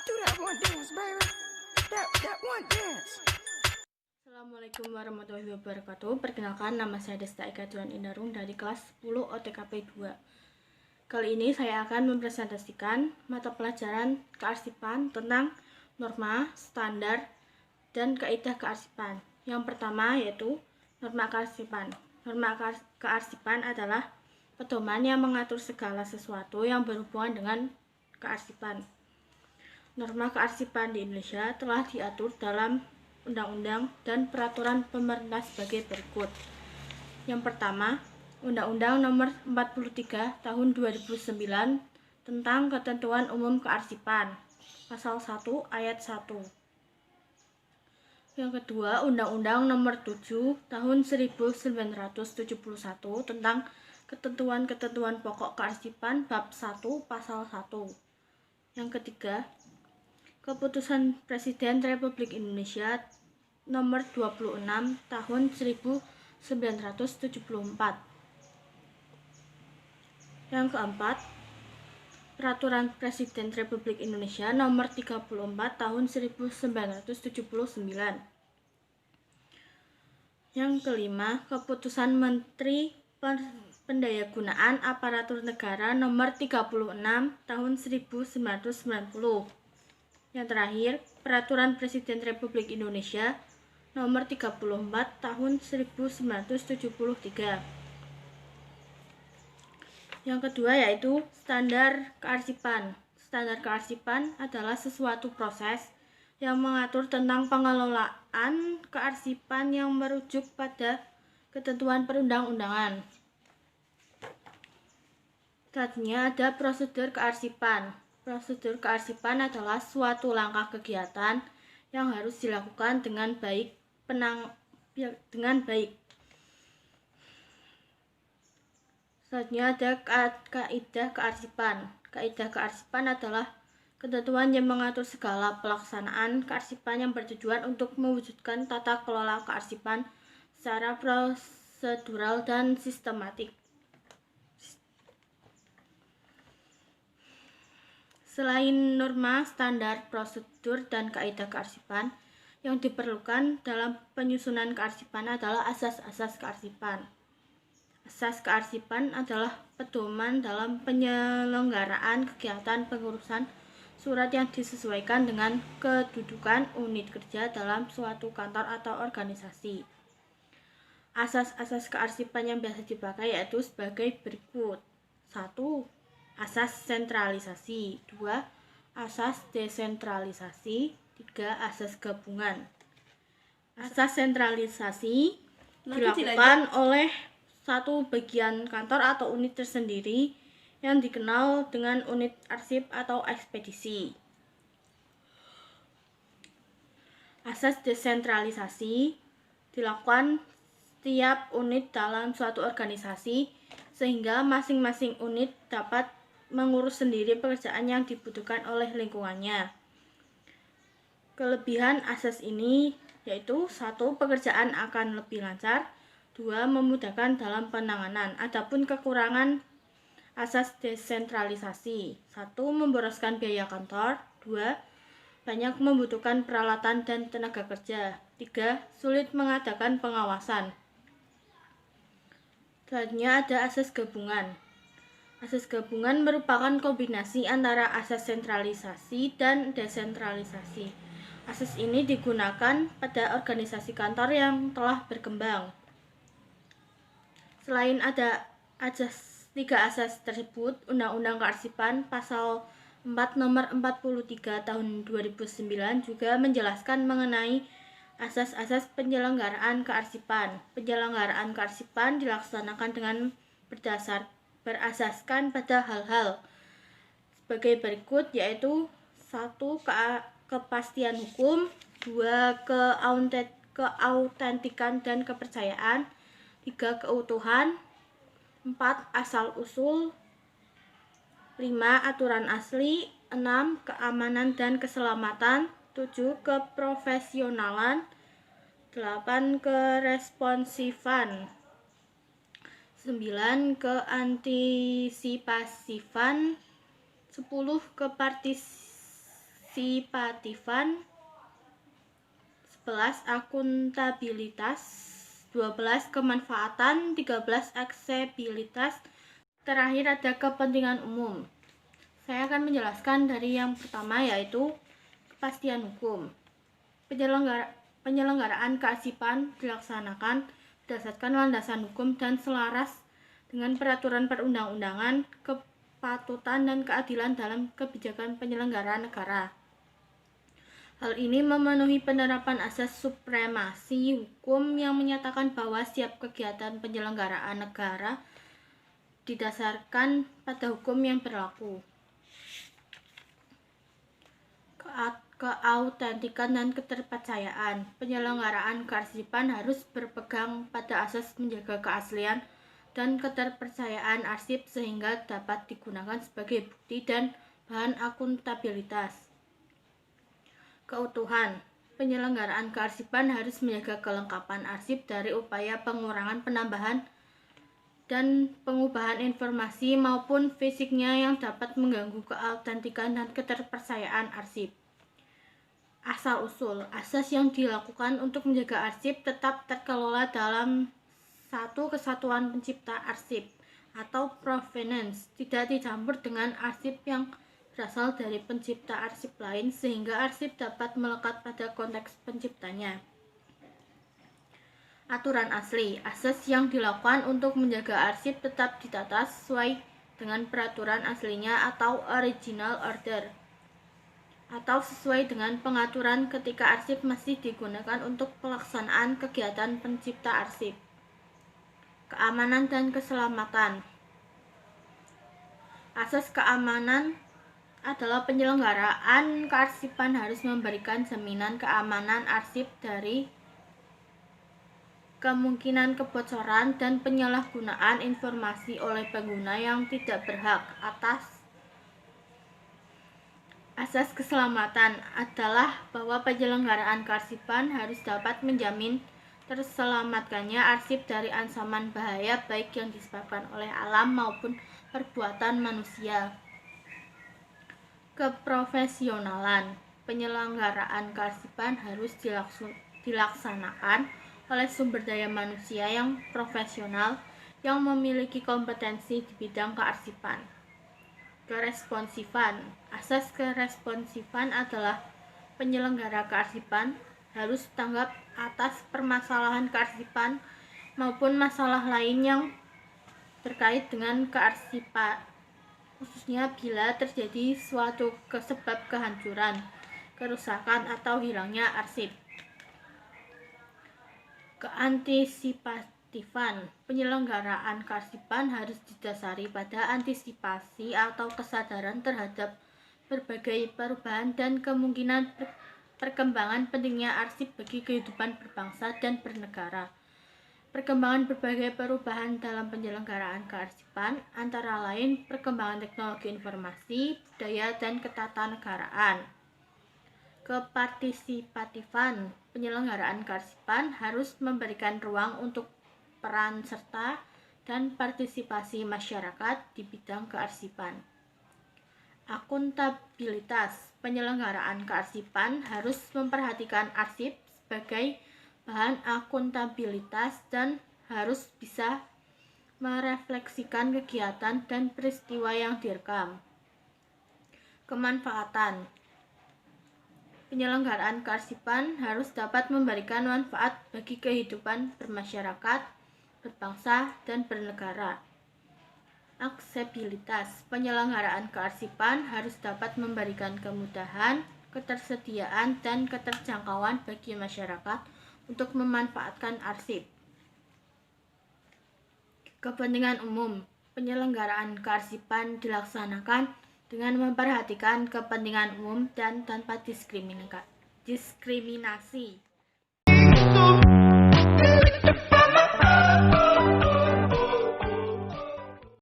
Do that one dance, baby. That one dance. Assalamualaikum warahmatullahi wabarakatuh. Perkenalkan, nama saya Desta Eka Juan Indarung dari kelas 10 OTKP 2. Kali ini saya akan mempresentasikan mata pelajaran kearsipan tentang norma, standar, dan kaidah kearsipan. Yang pertama yaitu norma kearsipan. Norma kearsipan adalah pedoman yang mengatur segala sesuatu yang berhubungan dengan kearsipan. Norma kearsipan di Indonesia telah diatur dalam undang-undang dan peraturan pemerintah sebagai berikut. Yang pertama, Undang-Undang Nomor 43 Tahun 2009 tentang Ketentuan Umum Kearsipan, Pasal 1 Ayat 1. Yang kedua, Undang-Undang Nomor 7 Tahun 1971 tentang Ketentuan-Ketentuan Pokok Kearsipan Bab 1 Pasal 1. Yang ketiga, Keputusan Presiden Republik Indonesia Nomor 26 Tahun 1974. Yang keempat, Peraturan Presiden Republik Indonesia Nomor 34 Tahun 1979. Yang kelima, Keputusan Menteri Pendayagunaan Aparatur Negara Nomor 36 Tahun 1990. Yang terakhir, Peraturan Presiden Republik Indonesia Nomor 34 Tahun 1973. Yang kedua yaitu standar kearsipan. Standar kearsipan adalah sesuatu proses yang mengatur tentang pengelolaan kearsipan yang merujuk pada ketentuan perundang-undangan. Selanjutnya ada prosedur kearsipan. Prosedur kearsipan adalah suatu langkah kegiatan yang harus dilakukan dengan baik. Selanjutnya ada kaidah kearsipan. Kaidah kearsipan adalah ketentuan yang mengatur segala pelaksanaan kearsipan yang bertujuan untuk mewujudkan tata kelola kearsipan secara prosedural dan sistematik. Selain norma, standar, prosedur, dan kaidah kearsipan, yang diperlukan dalam penyusunan kearsipan adalah asas-asas kearsipan. Asas kearsipan adalah pedoman dalam penyelenggaraan kegiatan pengurusan surat yang disesuaikan dengan kedudukan unit kerja dalam suatu kantor atau organisasi. Asas-asas kearsipan yang biasa dipakai yaitu sebagai berikut. 1. Asas sentralisasi. 2. Asas desentralisasi. 3. Asas gabungan. Asas sentralisasi dilakukan oleh satu bagian kantor atau unit tersendiri yang dikenal dengan unit arsip atau ekspedisi. Asas desentralisasi dilakukan setiap unit dalam suatu organisasi sehingga masing-masing unit dapat mengurus sendiri pekerjaan yang dibutuhkan oleh lingkungannya. Kelebihan asas ini yaitu 1. Pekerjaan akan lebih lancar. 2. Memudahkan dalam penanganan. Adapun kekurangan asas desentralisasi: 1. Memboroskan biaya kantor. 2. Banyak membutuhkan peralatan dan tenaga kerja. 3. Sulit mengadakan pengawasan. Selanjutnya ada asas gabungan. Asas gabungan merupakan kombinasi antara asas sentralisasi dan desentralisasi. Asas ini digunakan pada organisasi kantor yang telah berkembang. Selain ada tiga asas tersebut, Undang-Undang Kearsipan Pasal 4 Nomor 43 Tahun 2009 juga menjelaskan mengenai asas-asas penyelenggaraan kearsipan. Penyelenggaraan kearsipan dilaksanakan dengan berasaskan pada hal-hal sebagai berikut, yaitu 1. Kepastian hukum. 2. Keautentikan dan kepercayaan. 3. Keutuhan. 4. Asal-usul. 5. Aturan asli. 6. Keamanan dan keselamatan. 7. Keprofesionalan. 8. Keresponsifan. 9. Keantisipasifan. 10. Kepartisipasifan. partisipattifan, 11 akuntabilitas, 12 kemanfaatan, 13 aksesibilitas, terakhir ada kepentingan umum. Saya akan menjelaskan dari yang pertama, yaitu kepastian hukum. Penyelenggaraan kearsipan dilaksanakan berdasarkan landasan hukum dan selaras dengan peraturan perundang-undangan, kepatutan dan keadilan dalam kebijakan penyelenggaraan negara. Hal ini memenuhi penerapan asas supremasi hukum yang menyatakan bahwa setiap kegiatan penyelenggaraan negara didasarkan pada hukum yang berlaku. Keautentikan dan keterpercayaan. Penyelenggaraan kearsipan harus berpegang pada asas menjaga keaslian dan keterpercayaan arsip sehingga dapat digunakan sebagai bukti dan bahan akuntabilitas. Keutuhan. Penyelenggaraan kearsipan harus menjaga kelengkapan arsip dari upaya pengurangan, penambahan, dan pengubahan informasi maupun fisiknya yang dapat mengganggu keautentikan dan keterpercayaan arsip. Asal-usul. Asas yang dilakukan untuk menjaga arsip tetap terkelola dalam satu kesatuan pencipta arsip atau provenance, tidak dicampur dengan arsip yang berasal dari pencipta arsip lain sehingga arsip dapat melekat pada konteks penciptanya. Aturan asli. Asas yang dilakukan untuk menjaga arsip tetap ditata sesuai dengan peraturan aslinya atau original order, atau sesuai dengan pengaturan ketika arsip masih digunakan untuk pelaksanaan kegiatan pencipta arsip. Keamanan dan keselamatan. Asas keamanan adalah penyelenggaraan kearsipan harus memberikan jaminan keamanan arsip dari kemungkinan kebocoran dan penyalahgunaan informasi oleh pengguna yang tidak berhak atas. Asas keselamatan adalah bahwa penyelenggaraan kearsipan harus dapat menjamin terselamatkannya arsip dari ancaman bahaya baik yang disebabkan oleh alam maupun perbuatan manusia. Keprofesionalan. Penyelenggaraan kearsipan harus dilaksanakan oleh sumber daya manusia yang profesional yang memiliki kompetensi di bidang kearsipan. Keresponsifan. Asas keresponsifan adalah penyelenggara kearsipan harus tanggap atas permasalahan kearsipan maupun masalah lain yang terkait dengan kearsipan, khususnya bila terjadi suatu sebab kehancuran, kerusakan atau hilangnya arsip. Keantisipatifan. Penyelenggaraan kearsipan harus didasari pada antisipasi atau kesadaran terhadap berbagai perubahan dan kemungkinan perkembangan pentingnya arsip bagi kehidupan berbangsa dan bernegara. Perkembangan berbagai perubahan dalam penyelenggaraan kearsipan antara lain perkembangan teknologi informasi, budaya, dan ketatanegaraan. Kepartisipatifan. Penyelenggaraan kearsipan harus memberikan ruang untuk peran serta dan partisipasi masyarakat di bidang kearsipan. Akuntabilitas. Penyelenggaraan kearsipan harus memperhatikan arsip sebagai bahan akuntabilitas dan harus bisa merefleksikan kegiatan dan peristiwa yang direkam. Kemanfaatan. Penyelenggaraan kearsipan harus dapat memberikan manfaat bagi kehidupan bermasyarakat, berbangsa, dan bernegara. Aksesibilitas. Penyelenggaraan kearsipan harus dapat memberikan kemudahan, ketersediaan, dan keterjangkauan bagi masyarakat untuk memanfaatkan arsip. Kepentingan umum. Penyelenggaraan kearsipan dilaksanakan dengan memperhatikan kepentingan umum dan tanpa diskriminasi.